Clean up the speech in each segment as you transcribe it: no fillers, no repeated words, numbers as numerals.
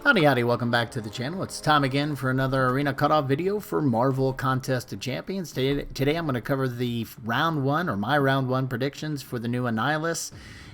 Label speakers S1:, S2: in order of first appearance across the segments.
S1: Howdy, welcome back to the channel. It's time again for another Arena Cutoff video for Marvel Contest of Champions. Today I'm going to cover the round one, or my round one predictions for the new Annihilus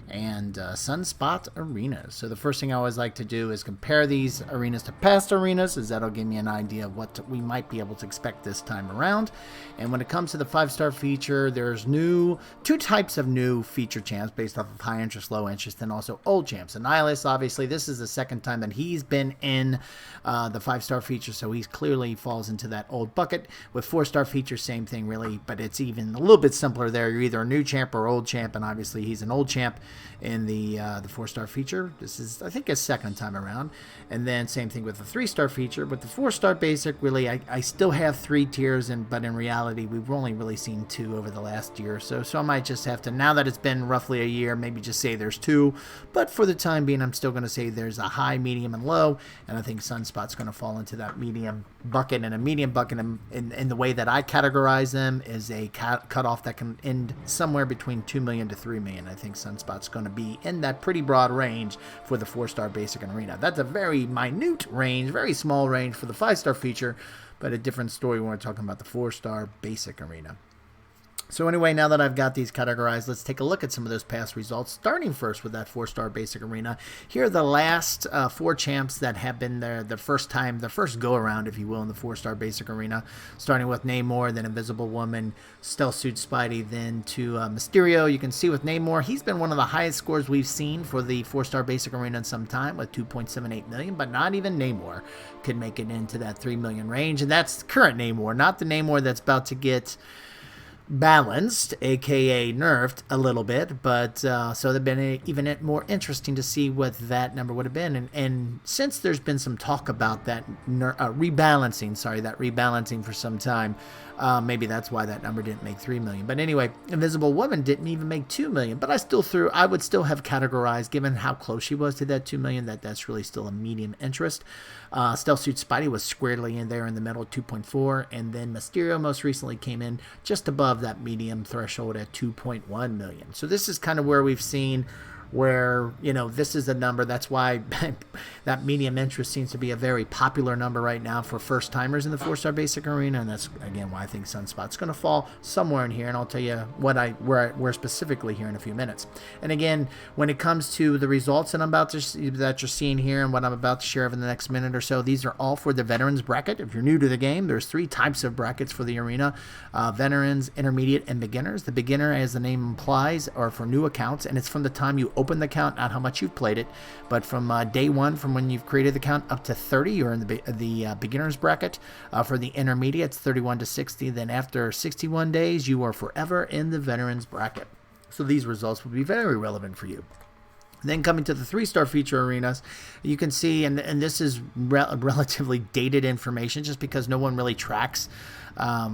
S1: and Sunspot arenas. So the first thing I always like to do is compare these arenas to past arenas, as that'll give me an idea of what we might be able to expect this time around. And when it comes to the 5-star feature, there's two types of new feature champs based off of high interest, low interest, and also old champs. Annihilus, obviously, this is the second time that he's been in the 5-star feature, so he clearly falls into that old bucket. With 4-star feature, same thing really, but it's even a little bit simpler there. You're either a new champ or old champ, and obviously he's an old champ in the 4-star feature. This is, I think, his second time around. And then same thing with the 3-star feature. With the 4-star basic, really, I still have 3 tiers, but in reality, we've only really seen 2 over the last year or so. So I might just have to, now that it's been roughly a year, maybe just say there's 2. But for the time being, I'm still going to say there's a high, medium, and low. And I think Sunspot's going to fall into that medium bucket. And a medium bucket, in the way that I categorize them, is a cutoff that can end somewhere between 2 million to 3 million. I think Sunspot's going to be in that pretty broad range for the 4-star basic and arena. That's a very minute range, very small range for the 5-star feature, but a different story when we're talking about the 4-star basic arena. So anyway, now that I've got these categorized, let's take a look at some of those past results, starting first with that 4-star basic arena. Here are the last 4 champs that have been there the first go-around, if you will, in the 4-star basic arena, starting with Namor, then Invisible Woman, Stealth Suit Spidey, then to Mysterio. You can see with Namor, he's been one of the highest scores we've seen for the 4-star basic arena in some time, with 2.78 million, but not even Namor could make it into that 3 million range, and that's current Namor, not the Namor that's about to get balanced, aka nerfed a little bit, but so it'd been even more interesting to see what that number would have been. And since there's been some talk about that rebalancing for some time, maybe that's why that number didn't make 3 million. But anyway, Invisible Woman didn't even make 2 million, but I would still have categorized, given how close she was to that 2 million, that's really still a medium interest. Stealth Suit Spidey was squarely in there in the middle, 2.4, and then Mysterio most recently came in just above that medium threshold at 2.1 million. So this is kind of where we've seen where, this is a number. That's why that medium interest seems to be a very popular number right now for first-timers in the 4-star basic arena, and that's, again, why I think Sunspot's going to fall somewhere in here, and I'll tell you where specifically here in a few minutes. And again, when it comes to the results that you're seeing here and what I'm about to share over the next minute or so, these are all for the Veterans bracket. If you're new to the game, there's 3 types of brackets for the arena, Veterans, Intermediate, and Beginners. The Beginner, as the name implies, are for new accounts, and it's from the time you open the account, not how much you've played it, but from day 1, from when you've created the account up to 30, you're in the beginners bracket. For the intermediate, it's 31 to 60. Then after 61 days, you are forever in the veterans bracket. So these results will be very relevant for you. Then coming to the 3-star feature arenas, you can see, and this is relatively dated information just because no one really tracks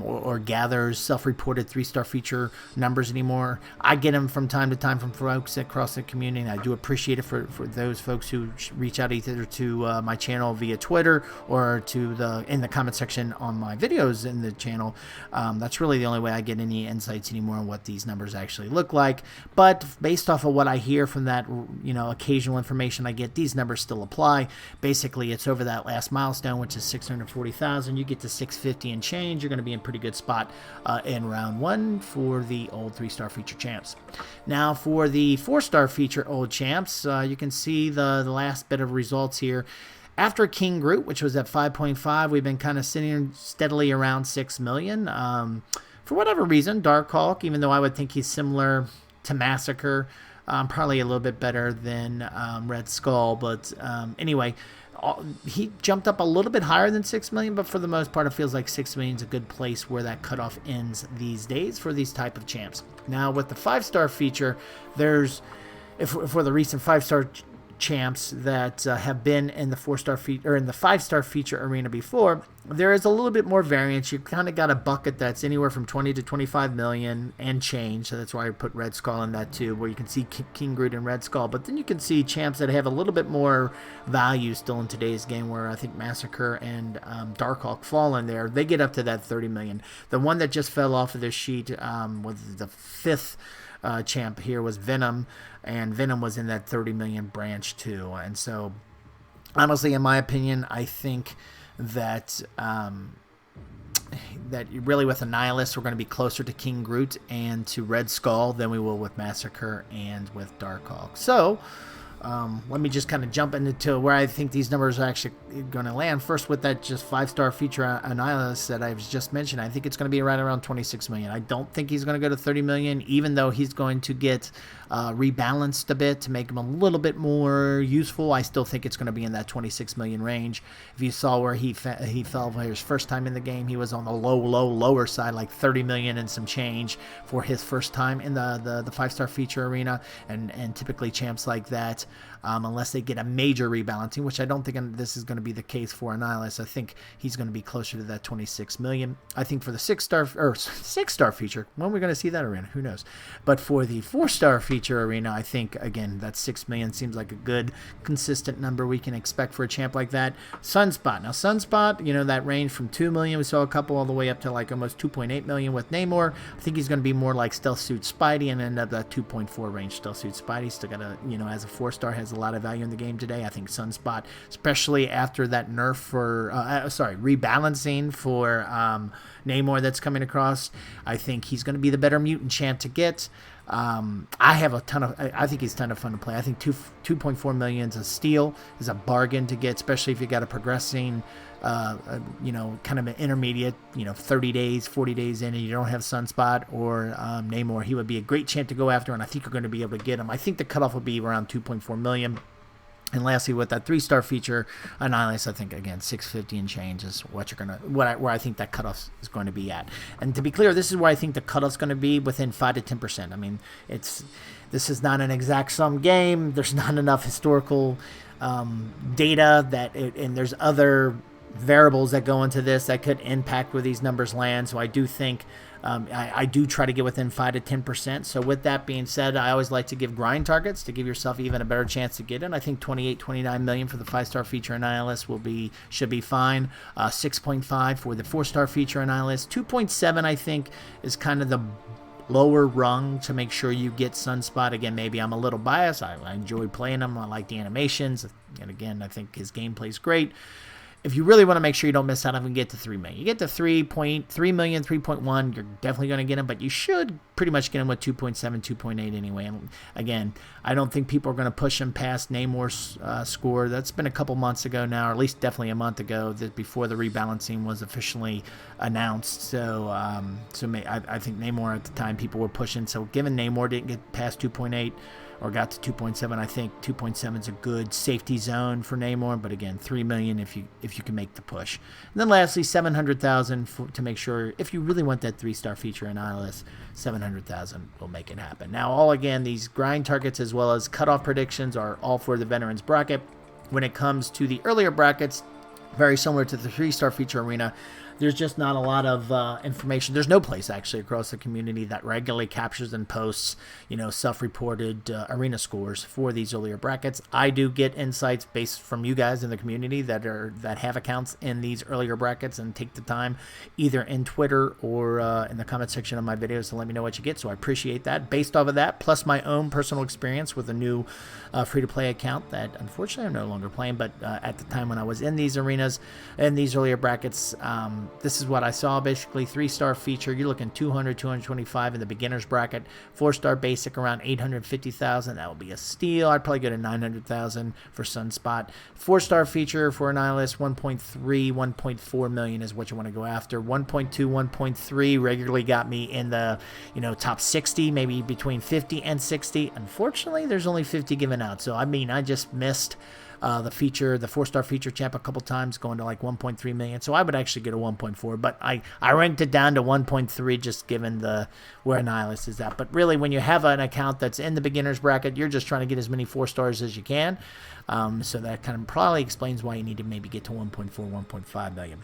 S1: or gathers self-reported 3-star feature numbers anymore. I get them from time to time from folks across the community, and I do appreciate it for those folks who reach out either to my channel via Twitter or in the comment section on my videos in the channel. That's really the only way I get any insights anymore on what these numbers actually look like. But based off of what I hear from that, occasional information I get, these numbers still apply. Basically, it's over that last milestone, which is 640,000. You get to 650 and change, you're going to be in a pretty good spot in round 1 for the old 3-star feature champs. Now for the 4-star feature old champs, you can see the last bit of results here. After King Groot, which was at 5.5, we've been kind of sitting steadily around 6 million. For whatever reason, Darkhawk, even though I would think he's similar to Massacre, probably a little bit better than Red Skull, but anyway, he jumped up a little bit higher than 6 million, but for the most part, it feels like 6 million is a good place where that cutoff ends these days for these type of champs. Now, with the 5-star feature, for the recent 5-star champs that have been in the 4-star feature or in the 5-star feature arena before, there is a little bit more variance. You kind of got a bucket that's anywhere from 20 to 25 million and change. So that's why I put Red Skull in that too, where you can see King Groot and Red Skull. But then you can see champs that have a little bit more value still in today's game, where I think Massacre and Darkhawk fall in there. They get up to that 30 million. The one that just fell off of this sheet was the 5th champ here was Venom, and Venom was in that 30 million branch too. And so honestly, in my opinion, I think that that really with Annihilus, we're going to be closer to King Groot and to Red Skull than we will with Massacre and with Darkhawk. So let me just kind of jump into where I think these numbers are actually going to land. First, with that just 5-star feature Annihilus that I was just mentioned, I think it's going to be right around 26 million. I don't think he's going to go to 30 million, even though he's going to get rebalanced a bit to make him a little bit more useful. I still think it's going to be in that 26 million range. If you saw where he fell for his first time in the game, he was on the lower side, like 30 million and some change for his first time in the 5-star feature arena, and typically champs like that, unless they get a major rebalancing, which I don't think this is going to be the case for Annihilus. I think he's going to be closer to that 26 million. I think for the 6-star feature, when we're going to see that arena, who knows? But for the 4-star feature arena, I think, again, that 6 million seems like a good, consistent number we can expect for a champ like that. Sunspot. Now, Sunspot, that range from 2 million, we saw a couple all the way up to like almost 2.8 million with Namor. I think he's going to be more like Stealth Suit Spidey and end up that 2.4 range. Stealth Suit Spidey still got as a 4-star, has a lot of value in the game today. I think Sunspot, especially after that nerf for, rebalancing for Namor that's coming across, I think he's going to be the better mutant champ to get. I think he's a ton of fun to play. I think 2.4 million is a steal, is a bargain to get, especially if you got a progressing, kind of an intermediate, 30 days, 40 days in, and you don't have Sunspot or Namor. He would be a great champ to go after, and I think you're going to be able to get him. I think the cutoff will be around 2.4 million. And lastly, with that 3-star feature, Annihilus, I think, again, 650 and change is what you're where I think that cutoff is going to be at. And to be clear, this is where I think the cutoff's going to be, within 5 to 10%. I mean, this is not an exact sum game. There's not enough historical data and there's other variables that go into this that could impact where these numbers land. So I do think I do try to get within 5 to 10%. So with that being said, I always like to give grind targets to give yourself even a better chance to get in. I think 29 million for the 5-star feature Annihilus should be fine. 6.5 for the 4-star feature Annihilus. 2.7 I think is kind of the lower rung to make sure you get Sunspot. Again, maybe I'm a little biased. I enjoy playing him. I like the animations. And again, I think his gameplay is great. If you really want to make sure you don't miss out on him, get to 3 million. You get to 3.3 million, 3.1, you're definitely going to get him, but you should pretty much get him with 2.7, 2.8 anyway. And again, I don't think people are going to push him past Namor's score. That's been a couple months ago now, or at least definitely a month ago, before the rebalancing was officially announced. So I think Namor at the time people were pushing. So given Namor didn't get past 2.8, or got to 2.7. I think 2.7 is a good safety zone for Namor, but again, 3 million if you can make the push. And then lastly, 700,000 to make sure, if you really want that 3-star feature Annihilus, 700,000 will make it happen. Now, all again, these grind targets as well as cutoff predictions are all for the veterans bracket. When it comes to the earlier brackets, very similar to the 3-star feature arena, there's just not a lot of information. There's no place actually across the community that regularly captures and posts, self-reported arena scores for these earlier brackets. I do get insights based from you guys in the community that have accounts in these earlier brackets and take the time either in Twitter or in the comment section of my videos to let me know what you get. So I appreciate that. Based off of that, plus my own personal experience with a new free-to-play account that unfortunately I'm no longer playing, but at the time when I was in these arenas, in these earlier brackets, this is what I saw. Basically, 3-star feature, you're looking 200, 225 in the beginner's bracket. 4-star basic around 850,000. That would be a steal. I'd probably go to 900,000 for Sunspot. 4-star feature for Annihilus, 1.3, 1.4 million is what you want to go after. 1.2, 1.3 regularly got me in the top 60, maybe between 50 and 60. Unfortunately, there's only 50 given out. So I just missed the 4-star feature champ a couple times, going to like 1.3 million. So I would actually get a 1.4, but I ranked it down to 1.3 just given where Annihilus is at. But really, when you have an account that's in the beginner's bracket, you're just trying to get as many 4-stars as you can. So that kind of probably explains why you need to maybe get to 1.4, 1.5 million.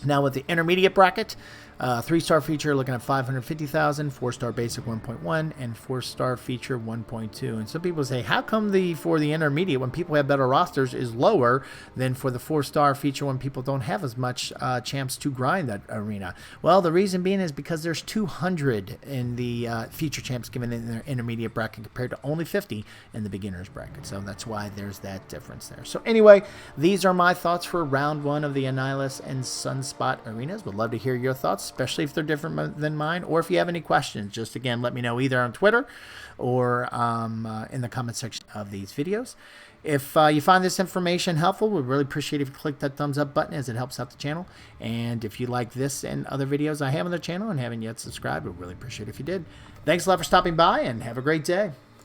S1: Now with the intermediate bracket, 3-star feature looking at 550,000, 4-star basic 1.1, and 4-star feature 1.2. And some people say, how come for the intermediate, when people have better rosters, is lower than for the 4-star feature when people don't have as much champs to grind that arena? Well, the reason being is because there's 200 in the feature champs given in their intermediate bracket compared to only 50 in the beginner's bracket. So that's why there's that difference there. So anyway, these are my thoughts for round 1 of the Annihilus and Sunspot arenas. Would love to hear your thoughts, especially if they're different than mine, or if you have any questions. Just again, let me know either on Twitter or in the comment section of these videos. If you find this information helpful, we'd really appreciate if you click that thumbs up button, as it helps out the channel. And if you like this and other videos I have on the channel and haven't yet subscribed, we'd really appreciate it if you did. Thanks a lot for stopping by, and have a great day.